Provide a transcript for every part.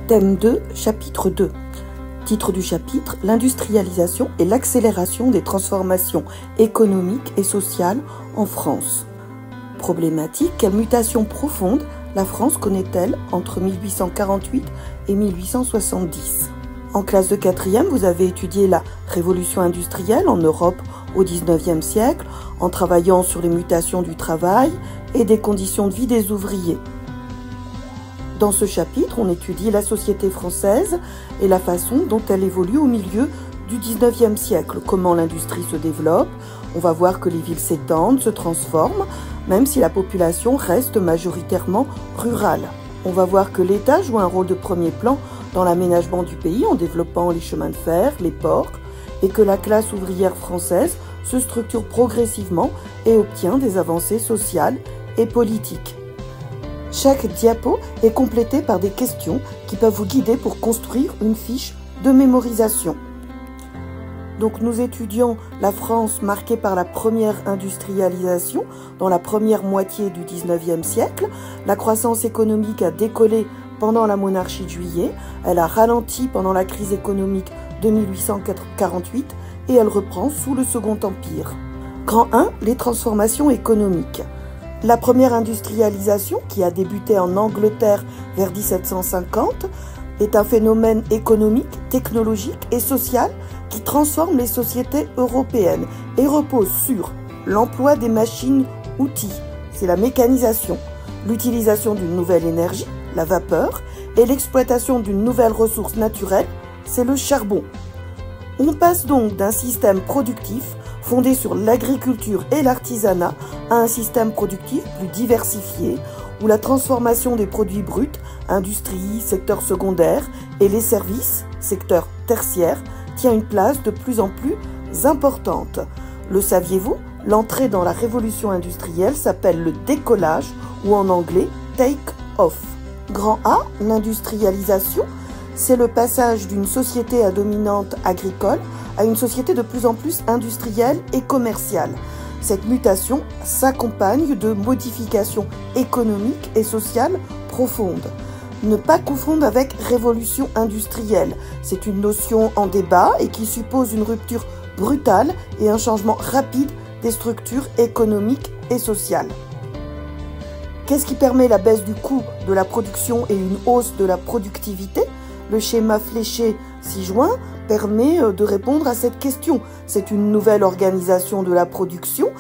Thème 2, chapitre 2. Titre du chapitre, l'industrialisation et l'accélération des transformations économiques et sociales en France. Problématique, quelle mutation profonde la France connaît-elle entre 1848 et 1870 ? En classe de 4e, vous avez étudié la révolution industrielle en Europe au XIXe siècle, en travaillant sur les mutations du travail et des conditions de vie des ouvriers. Dans ce chapitre, on étudie la société française et la façon dont elle évolue au milieu du XIXe siècle, comment l'industrie se développe. On va voir que les villes s'étendent, se transforment, même si la population reste majoritairement rurale. On va voir que l'État joue un rôle de premier plan dans l'aménagement du pays en développant les chemins de fer, les ports, et que la classe ouvrière française se structure progressivement et obtient des avancées sociales et politiques. Chaque diapo est complétée par des questions qui peuvent vous guider pour construire une fiche de mémorisation. Donc nous étudions la France marquée par la première industrialisation dans la première moitié du XIXe siècle. La croissance économique a décollé pendant la monarchie de Juillet, elle a ralenti pendant la crise économique de 1848 et elle reprend sous le Second Empire. Grand 1, les transformations économiques. La première industrialisation, qui a débuté en Angleterre vers 1750, est un phénomène économique, technologique et social qui transforme les sociétés européennes et repose sur l'emploi des machines-outils, c'est la mécanisation, l'utilisation d'une nouvelle énergie, la vapeur, et l'exploitation d'une nouvelle ressource naturelle, c'est le charbon. On passe donc d'un système productif fondé sur l'agriculture et l'artisanat à un système productif plus diversifié où la transformation des produits bruts, industrie, secteur secondaire et les services, secteur tertiaire, tient une place de plus en plus importante. Le saviez-vous? L'entrée dans la révolution industrielle s'appelle le décollage ou en anglais take-off. Grand A, l'industrialisation, c'est le passage d'une société à dominante agricole à une société de plus en plus industrielle et commerciale. Cette mutation s'accompagne de modifications économiques et sociales profondes. Ne pas confondre avec révolution industrielle. C'est une notion en débat et qui suppose une rupture brutale et un changement rapide des structures économiques et sociales. Qu'est-ce qui permet la baisse du coût de la production et une hausse de la productivité? Le schéma fléché ci-joint permet de répondre à cette question. C'est une nouvelle organisation de la production.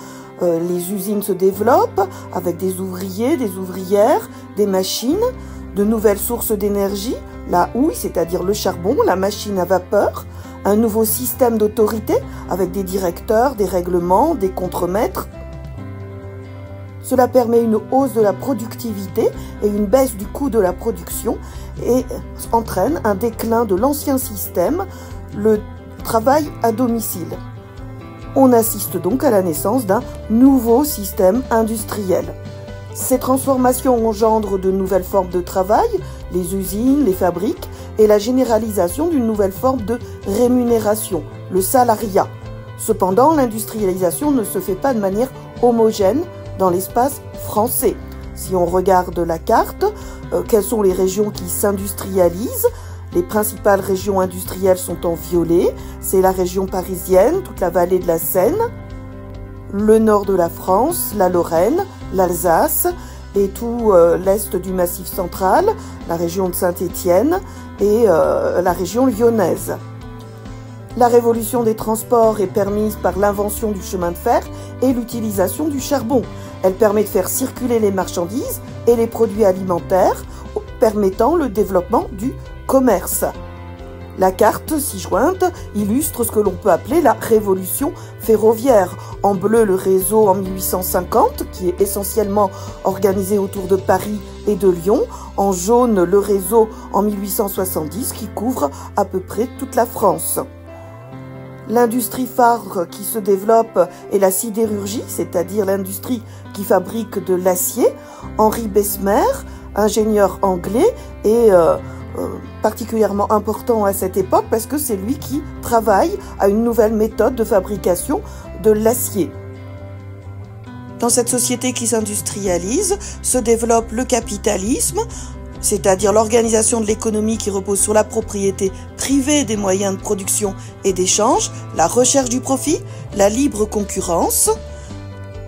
Les usines se développent avec des ouvriers, des ouvrières, des machines, de nouvelles sources d'énergie, la houille, c'est-à-dire le charbon, la machine à vapeur, un nouveau système d'autorité avec des directeurs, des règlements, des contremaîtres. Cela permet une hausse de la productivité et une baisse du coût de la production et entraîne un déclin de l'ancien système, le travail à domicile. On assiste donc à la naissance d'un nouveau système industriel. Ces transformations engendrent de nouvelles formes de travail, les usines, les fabriques et la généralisation d'une nouvelle forme de rémunération, le salariat. Cependant, l'industrialisation ne se fait pas de manière homogène dans l'espace français. Si on regarde la carte, quelles sont les régions qui s'industrialisent? Les principales régions industrielles sont en violet. C'est la région parisienne, toute la vallée de la Seine, le nord de la France, la Lorraine, l'Alsace et tout l'est du Massif central, la région de Saint-Étienne et la région lyonnaise. La révolution des transports est permise par l'invention du chemin de fer et l'utilisation du charbon. Elle permet de faire circuler les marchandises et les produits alimentaires, permettant le développement du commerce. La carte ci-jointe illustre ce que l'on peut appeler la révolution ferroviaire. En bleu, le réseau en 1850, qui est essentiellement organisé autour de Paris et de Lyon. En jaune, le réseau en 1870, qui couvre à peu près toute la France. L'industrie phare qui se développe est la sidérurgie, c'est-à-dire l'industrie qui fabrique de l'acier. Henri Bessemer, ingénieur anglais, est particulièrement important à cette époque parce que c'est lui qui travaille à une nouvelle méthode de fabrication de l'acier. Dans cette société qui s'industrialise, se développe le capitalisme. c'est-à-dire l'organisation de l'économie qui repose sur la propriété privée des moyens de production et d'échange, la recherche du profit, la libre concurrence,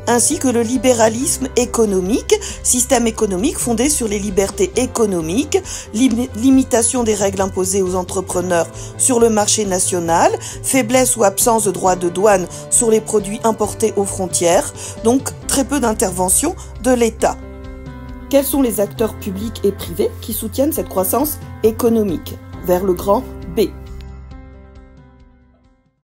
ainsi que le libéralisme économique, système économique fondé sur les libertés économiques, limitation des règles imposées aux entrepreneurs sur le marché national, faiblesse ou absence de droits de douane sur les produits importés aux frontières, donc très peu d'intervention de l'État. Quels sont les acteurs publics et privés qui soutiennent cette croissance économique? Vers le grand B.